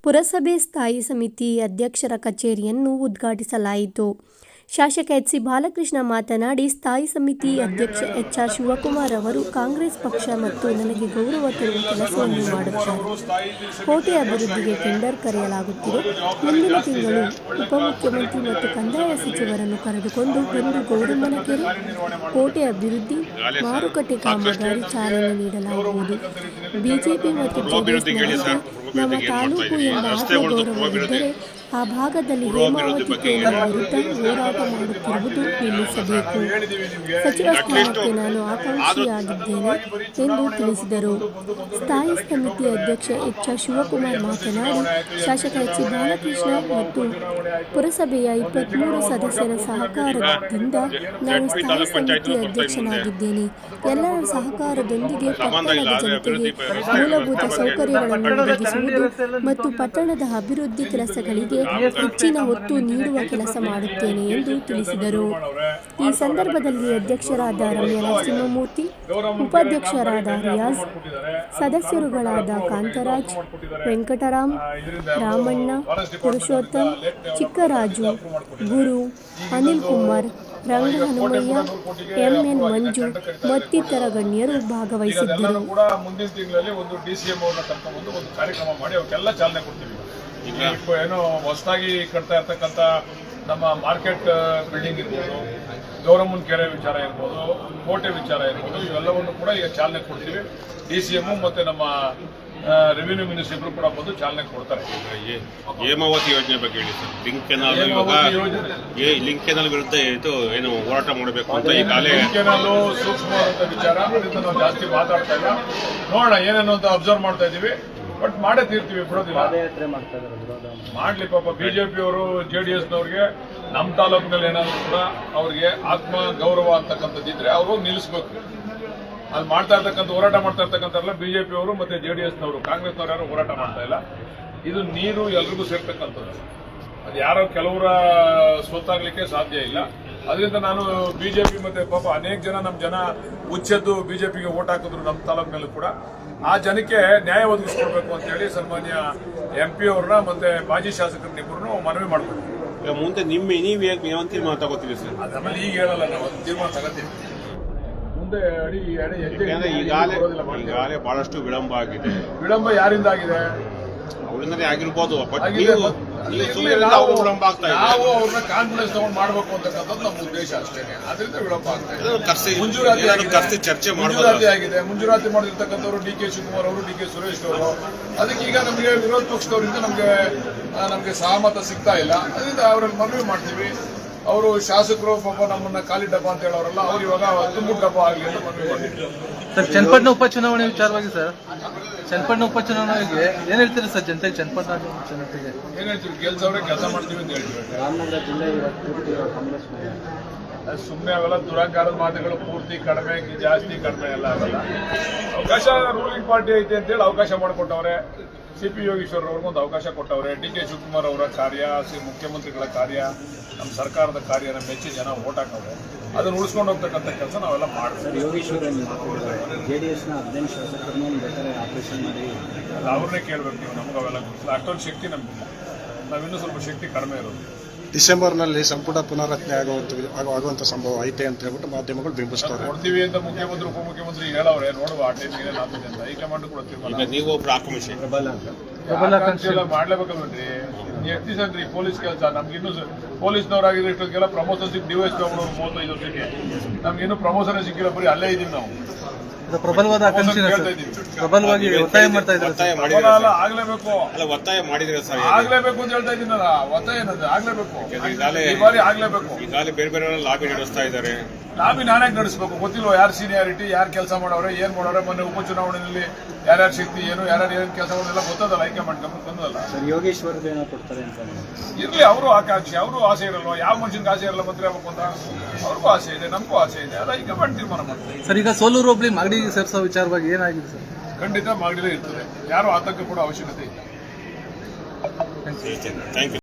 ಪುರಸಭೆ ಸ್ಥಾಯಿ ಸಮಿತಿ ಅಧ್ಯಕ್ಷರ ಕಚೇರಿಯನ್ನು ಉದ್ಘಾಟಿಸಲಾಯಿತು. ಶಾಸಕ ಎಚ್. ಸಿ. ಬಾಲಕೃಷ್ಣ ಮಾತನಾಡಿ, ಸ್ಥಾಯಿ ಸಮಿತಿ ಅಧ್ಯಕ್ಷ ಎಚ್. ಆರ್. ಶಿವಕುಮಾರ್ ಅವರು ಕಾಂಗ್ರೆಸ್ ಪಕ್ಷ ಮತ್ತು ನನಗೆ ಗೌರವ ತರುವ ಕೆಲಸವನ್ನು ಮಾಡುತ್ತಾರೆ. ಕೋಟೆ ಅಭಿವೃದ್ಧಿಗೆ ಟೆಂಡರ್ ಕರೆಯಲಾಗುತ್ತಿದೆ. ಮುಂದಿನ ತಿಂಗಳು ಉಪಮುಖ್ಯಮಂತ್ರಿ ಮತ್ತು ಕಂದಾಯ ಸಚಿವರನ್ನು ಕರೆದುಕೊಂಡು ಬಂದು ಗೌರಮ್ಮನ ಕೆರೆ, ಕೋಟೆ ಅಭಿವೃದ್ಧಿ, ಮಾರುಕಟ್ಟೆ ಕಾಮಗಾರಿ ಚಾಲನೆ ನೀಡಲಾಗುವುದು. ಬಿಜೆಪಿ ಮತ್ತು ಜೆಡಿಎಸ್ ನಮ್ಮ ತಾಲೂಕು ಎಂಬ ಆತ್ಮಗೌರವವಿದ್ದರೆ ಆ ಭಾಗದಲ್ಲಿ ಹೇಮಾವತಿ ಕೇಂದ್ರ ವಿರುದ್ಧ ಹೋರಾಟ ಮಾಡುತ್ತಿರುವುದು ನಿಲ್ಲಿಸಬೇಕು. ಸಚಿವ ಸ್ಥಾನಕ್ಕೆ ನಾನು ಆಕಾಂಕ್ಷಿಯಾಗಿದ್ದೇನೆ ಎಂದು ತಿಳಿಸಿದರು. ಸ್ಥಾಯಿ ಸಮಿತಿ ಅಧ್ಯಕ್ಷ ಎಚ್. ಆರ್. ಶಿವಕುಮಾರ್ ಮಾತನಾಡಿ, ಶಾಸಕ ಎಚ್. ಸಿ. ಬಾಲಕೃಷ್ಣ ಮತ್ತು ಪುರಸಭೆಯ 23 ಸದಸ್ಯರ ಸಹಕಾರದಿಂದ ನಾನು ಸ್ಥಾಯಿ ಸಮಿತಿ ಅಧ್ಯಕ್ಷನಾಗಿದ್ದೇನೆ. ಎಲ್ಲರ ಸಹಕಾರದೊಂದಿಗೆ ಪಟ್ಟಣದ ಜನತೆಗೆ ಮೂಲಭೂತ ಸೌಕರ್ಯಗಳನ್ನು ಒದಗಿಸುವುದು ಮತ್ತು ಪಟ್ಟಣದ ಅಭಿವೃದ್ಧಿ ಕೆಲಸಗಳಿಗೆ ಹೆಚ್ಚಿನ ಒತ್ತು ನೀಡುವ ಕೆಲಸ ಮಾಡುತ್ತೇನೆ ಎಂದು ತಿಳಿಸಿದರು. ಈ ಸಂದರ್ಭದಲ್ಲಿ ಅಧ್ಯಕ್ಷರಾದ ರಮ್ಯಾ ನರಸಿಂಹಮೂರ್ತಿ, ಉಪಾಧ್ಯಕ್ಷರಾದ ರಿಯಾಜ್, ಸದಸ್ಯರುಗಳಾದ ಕಾಂತರಾಜ್, ವೆಂಕಟರಾಮ್, ರಾಮಣ್ಣ, ಪುರುಷೋತ್ತಮ್, ಚಿಕ್ಕರಾಜು, ಗುರು, ಅನಿಲ್ ಕುಮಾರ್, ರಂಗ ಹನುಮಯ್ಯ, ಎಂಎನ್ ಮಂಜು ಮತ್ತಿತರ ಗಣ್ಯರು ಭಾಗವಹಿಸಿದ್ದರು. ಮುಂದಿನ ತಿಂಗಳಲ್ಲಿ ಒಂದು DCM ಅವರನ್ನ ಕರ್ಕೊಂಡು ಒಂದು ಕಾರ್ಯಕ್ರಮ ಮಾಡಿ ಅವಕ್ಕೆಲ್ಲ ಚಾಲನೆ ಕೊಡ್ತೀವಿ. ಈಗ ಏನೋ ಹೊಸದಾಗಿ ಕಟ್ತಾ ಇರ್ತಕ್ಕಂಥ ನಮ್ಮ ಮಾರ್ಕೆಟ್ ಬಿಲ್ಡಿಂಗ್ ಇರ್ಬೋದು, ಗೌರಮ್ಮನ ಕೆರೆ ವಿಚಾರ ಇರ್ಬೋದು, ಕೋಟೆ ವಿಚಾರ ಇರ್ಬೋದು, ಇವೆಲ್ಲವನ್ನು ಕೂಡ ಈಗ ಚಾಲನೆ ಕೊಡ್ತೀವಿ. DCM ಮತ್ತು ನಮ್ಮ ರೆವಿನ್ಯೂ ಮಿನಿಸ್ಟರ್ ಕೂಡ ಬಂದು ಚಾಲನೆ ಕೊಡ್ತಾರೆ. ಹೇಮಾವತಿ ಯೋಜನೆ ಬಗ್ಗೆ ಹೇಳಿ ಸರ್. ಲಿಂಕ್ ಕೆನಾಲ್ ವಿರುದ್ಧ ಏನು ಹೋರಾಟ ಮಾಡಬೇಕು ಅಂತ ಈಗಾಗಲೇ ಕೆನಾಲ್ ಸೂಕ್ಷ್ಮವಾದಂಥ ವಿಚಾರ, ಅದರಿಂದ ನಾವು ಜಾಸ್ತಿ ಮಾತಾಡ್ತಾ ಇಲ್ಲ. ನೋಡೋಣ ಏನೇನು ಅಂತ ಅಬ್ಸರ್ವ್ ಮಾಡ್ತಾ ಇದ್ದೀವಿ. ಬಟ್ ಮಾಡೇ ತೀರ್ತೀವಿ, ಬಿಡೋದಿಲ್ಲ. ಮಾಡ್ಲಿ ಪಾಪ ಬಿಜೆಪಿ ಅವರು JDSನವ್ರಿಗೆ ನಮ್ಮ ತಾಲೂಕಿನಲ್ಲಿ ಏನಾದ್ರು ಕೂಡ ಅವ್ರಿಗೆ ಆತ್ಮ ಗೌರವ ಅಂತಕ್ಕಂಥದ್ದಿದ್ರೆ ಅವರು ನಿಲ್ಲಿಸಬೇಕು. ಅಲ್ಲಿ ಮಾಡ್ತಾ ಇರ್ತಕ್ಕಂಥ ಹೋರಾಟ ಮಾಡ್ತಾ ಇರ್ತಕ್ಕಂಥಲ್ಲ ಬಿಜೆಪಿ ಅವರು ಮತ್ತೆ JDSನವರು, ಕಾಂಗ್ರೆಸ್ನವ್ರು ಯಾರು ಹೋರಾಟ ಮಾಡ್ತಾ ಇಲ್ಲ. ಇದು ನೀರು ಎಲ್ರಿಗೂ ಸೇರ್ತಕ್ಕಂಥದ್ದು. ಅದು ಯಾರೋ ಕೆಲವರ ಸ್ವತ್ತಾಗ್ಲಿಕ್ಕೆ ಸಾಧ್ಯ ಇಲ್ಲ. ಅದರಿಂದ ನಾನು ಬಿಜೆಪಿ ಮತ್ತೆ ಪಾಪ ಅನೇಕ ಜನ ನಮ್ಮ ಜನ ಉಚ್ಚೆದ್ದು ಬಿಜೆಪಿಗೆ ಓಟ್ ಹಾಕಿದ್ರು ನಮ್ಮ ತಾಲೂಕಿನಲ್ಲೂ ಕೂಡ. ಆ ಜನಕ್ಕೆ ನ್ಯಾಯ ಒದಗಿಸ್ಕೊಡ್ಬೇಕು ಅಂತ ಹೇಳಿ ಸನ್ಮಾನ್ಯ MP ಅವ್ರನ್ನ ಮತ್ತೆ ಮಾಜಿ ಶಾಸಕರನ್ನಿಬ್ಬರನ್ನು ಮನವಿ ಮಾಡ್ಕೊಡ್ತೀವಿ. ಮುಂದೆ ನೀವೇ ತೀರ್ಮಾನ ತಗೋತೀವಿ ಸರ್. ಅದರಲ್ಲಿ ಈಗ ಹೇಳಲ್ಲ, ನಾವು ಒಂದು ತೀರ್ಮಾನ ತಗೋತೀವಿ. ಮುಂದೆ ಈಗಾಗಲೇ ಬಹಳಷ್ಟು ವಿಳಂಬ ಆಗಿದೆ. ವಿಳಂಬ ಯಾರಿಂದ ಆಗಿದೆ? ಅವರಿಂದಲೇ ಆಗಿರ್ಬೋದು. ನಾವು ಅವ್ರನ್ನ ಕಾನ್ಫಿಡೆನ್ಸ್ ತಗೊಂಡು ಮಾಡಬೇಕು ಅಂತಕ್ಕಂಥದ್ದು ನಮ್ಮ ಉದ್ದೇಶ ಅಷ್ಟೇ. ಅದರಿಂದ ವಿಳಂಬ ಆಗ್ತಾ ಇದೆ. ಮುಂಜೂರಾತಿ ಆಗಿದೆ. ಮುಂಜೂರಾತಿ ಮಾಡಿರ್ತಕ್ಕಂಥವ್ರು DK ಶಿವಕುಮಾರ್ ಅವರು, DK ಸುರೇಶ್ ಅವರು. ಅದಕ್ಕೆ ಈಗ ನಮಗೆ ವಿರೋಧ ಪಕ್ಷದವರಿಂದ ನಮಗೆ ಸಹಮತ ಸಿಗ್ತಾ ಇಲ್ಲ. ಅದರಿಂದ ಅವರಲ್ಲಿ ಮನವಿ ಮಾಡ್ತೀವಿ. ಅವರು ಶಾಸಕರು ಪಾಪ ನಮ್ಮನ್ನ ಖಾಲಿ ಡಬ್ಬ ಅಂತ ಹೇಳೋರಲ್ಲ, ಅವ್ರು ಇವಾಗ ತುಂಬು ಡಬ್ಬ ಆಗಲಿ ಅಂತ ಮನವಿ ಮಾಡಿದ್ರು. ಸರ್, ಚನ್ನಪಟ್ಟಣ ಉಪಚುನಾವಣೆ ವಿಚಾರವಾಗಿ ಸರ್, ಚನ್ನಪಟ್ಟಣ ಉಪಚುನಾವಣೆಗೆ ಏನ್ ಹೇಳ್ತೀರಿ ಸರ್? ಚನ್ನಪಟ್ಟಣ ಜನತೆಗೆ ಏನ್ ಹೇಳ್ತೀವಿ? ಗೆಲ್ಸವ್ರೆ ಕೆಲಸ ಮಾಡ್ತೀವಿ ಅಂತ ಹೇಳ್ತೀವಿ. ಸುಮ್ಮನೆ ಅವೆಲ್ಲ ದುರಂಕಾರದ ಮಾತುಗಳು. ಪೂರ್ತಿ ಕಡಿಮೆ, ಜಾಸ್ತಿ ಕಡಿಮೆ ಎಲ್ಲ ಆಗಲ್ಲ. ಅವಕಾಶ ರೂಲಿಂಗ್ ಪಾರ್ಟಿ ಐತೆ ಅಂತೇಳಿ ಅವಕಾಶ ಮಾಡಿಕೊಟ್ಟವ್ರೆ. CP ಯೋಗೀಶ್ವರ್ ಅವ್ರಿಗೊಂದು ಅವಕಾಶ ಕೊಟ್ಟವ್ರೆ. DK ಶಿವಕುಮಾರ್ ಅವರ ಕಾರ್ಯ, ಮುಖ್ಯಮಂತ್ರಿಗಳ ಕಾರ್ಯ, ನಮ್ಮ ಸರ್ಕಾರದ ಕಾರ್ಯನ ಮೆಚ್ಚಿ ಜನ ಓಟ್ ಹಾಕವ್ರೆ. ಅದನ್ನು ಉಳಿಸ್ಕೊಂಡು ಹೋಗ್ತಕ್ಕಂಥ ಕೆಲಸ ನಾವೆಲ್ಲ ಮಾಡ್ತೀವಿ. ಅವ್ರನ್ನೇ ಕೇಳಬೇಕು ನೀವು. ನಮ್ಗೆ ಅವೆಲ್ಲ ಗೊತ್ತಿಲ್ಲ. ಅಷ್ಟೊಂದು ಶಕ್ತಿ ನಮಗಿಲ್ಲ. ನಾವಿನ್ನೂ ಸ್ವಲ್ಪ ಶಕ್ತಿ ಕಡಿಮೆ ಇರೋದು. ಡಿಸೆಂಬರ್ನಲ್ಲಿ ಸಂಪುಟ ಪುನರಚನೆ ಆಗುವಂತ ಸಂಭವ ಐತೆ ಅಂತ ಹೇಳ್ಬಿಟ್ಟು ಮಾಧ್ಯಮಗಳು ಬಿಂಬಿಸ್ತಾರೆ. ಕೊಡ್ತೀವಿ ಅಂತ ಮುಖ್ಯಮಂತ್ರಿ ಉಪಮುಖ್ಯಮಂತ್ರಿ ಹೇಳವ್ರೆ. ನೋಡುವ ಆ ಟೈಮ್ ಏನಾಗ್ತದೆ ಅಂತ ಹೈಕಮಾಂಡ್ ಕೂಡ ತೀರ್ಮಾನ. ನೀವು ಒಬ್ರು ಆಕಾಂಕ್ಷಿ ಎಲ್ಲ ಮಾಡ್ಲೇಬೇಕಲ್ವನ್ರಿ. ಎಷ್ಟು ದಿವಸ ಅಂದ್ರಿ ಪೊಲೀಸ್ ಕೆಲಸ? ನಮ್ಗಿನ್ನೂ ಪೊಲೀಸ್ನವರಾಗಿದ್ರೆ ಇಷ್ಟೊಂದೆಲ್ಲ ಪ್ರಮೋಷನ್ ಸಿಕ್ಕಿ DYSP ಅವರು 35 ವರ್ಷಕ್ಕೆ ನಮ್ಗಿನ್ನೂ ಪ್ರಮೋಷನ್ ಸಿಕ್ಕಿಲ್ಲ. ಬರೀ ಅಲ್ಲೇ ಇದೀವಿ ನಾವು. ಪ್ರಬಲವಾದ ಪ್ರಬಲವಾಗಿ ಒತ್ತಾಯ ಮಾಡ್ತಾ ಇದ್ದಾರೆ. ಆಗ್ಲೇಬೇಕು, ಒತ್ತಾಯ ಮಾಡಿದ್ರೆ ಆಗ್ಲೇಬೇಕು ಅಂತ ಹೇಳ್ತಾ ಇದ್ದೀನಲ್ಲ. ಒತ್ತಾಯ ಏನಂದ್ರೆ ಆಗ್ಲೇಬೇಕು, ಈ ಬಾರಿ ಆಗ್ಲೇಬೇಕು. ಈಗಾಗಲೇ ಬೇರೆ ಬೇರೆ ಲಾಬಿ ನಡೆಸ್ತಾ ಇದ್ದಾರೆ. ಲಾಬಿ ನಾನೇ ನಡೆಸಬೇಕು. ಗೊತ್ತಿಲ್ವ ಯಾರು ಸೀನಿಯಾರಿಟಿ, ಯಾರು ಕೆಲಸ ಮಾಡೋರೆ, ಏನ್ ಮಾಡೋರೆ. ಮೊನ್ನೆ ಉಪಚುನಾವಣೆಯಲ್ಲಿ ಯಾರ್ಯಾರು ಶಕ್ತಿ ಏನು, ಯಾರ್ಯಾರು ಏನ್ ಕೆಲಸ ಮಾಡೋದಿಲ್ಲ ಗೊತ್ತದಲ್ಲ. ಹೈಕಮಾಂಡ್ ಗಮನ ಬಂದಲ್ಲ. ಯೋಗೇಶ್ವರ್ ಏನೋ ಕೊಡ್ತಾರೆ ಅಂತ ಇರ್ಲಿ. ಅವರು ಆಕಾಂಕ್ಷಿ, ಅವರು ಆಸೆ ಇರಲ್ವ? ಯಾವ ಮನುಷ್ಯನಿಗೆ ಆಸೆ ಇರಲ್ಲ ಮಂತ್ರಿ ಆಗ್ಬೇಕು ಅಂತ? ಅವ್ರಿಗೂ ಆಸೆ ಇದೆ, ನಮಗೂ ಆಸೆ ಇದೆ. ಅದು ಹೈಕಮಾಂಡ್ ತೀರ್ಮಾನ ಮಾಡ್ತಾರೆ. ಸರ್, ಈಗ ಸೋಲೂರು ಹೋಬಳಿ ಮಾಗಡಿ ಸೇರಿಸೋ ವಿಚಾರವಾಗಿ ಏನಾಗಿದೆ ಸರ್? ಖಂಡಿತ ಮಾಗಡಿಲೇ ಇರ್ತದೆ. ಯಾರು ಆತಂಕ ಕೂಡ ಅವಶ್ಯಕತೆ ಇಲ್ಲ. Thank you.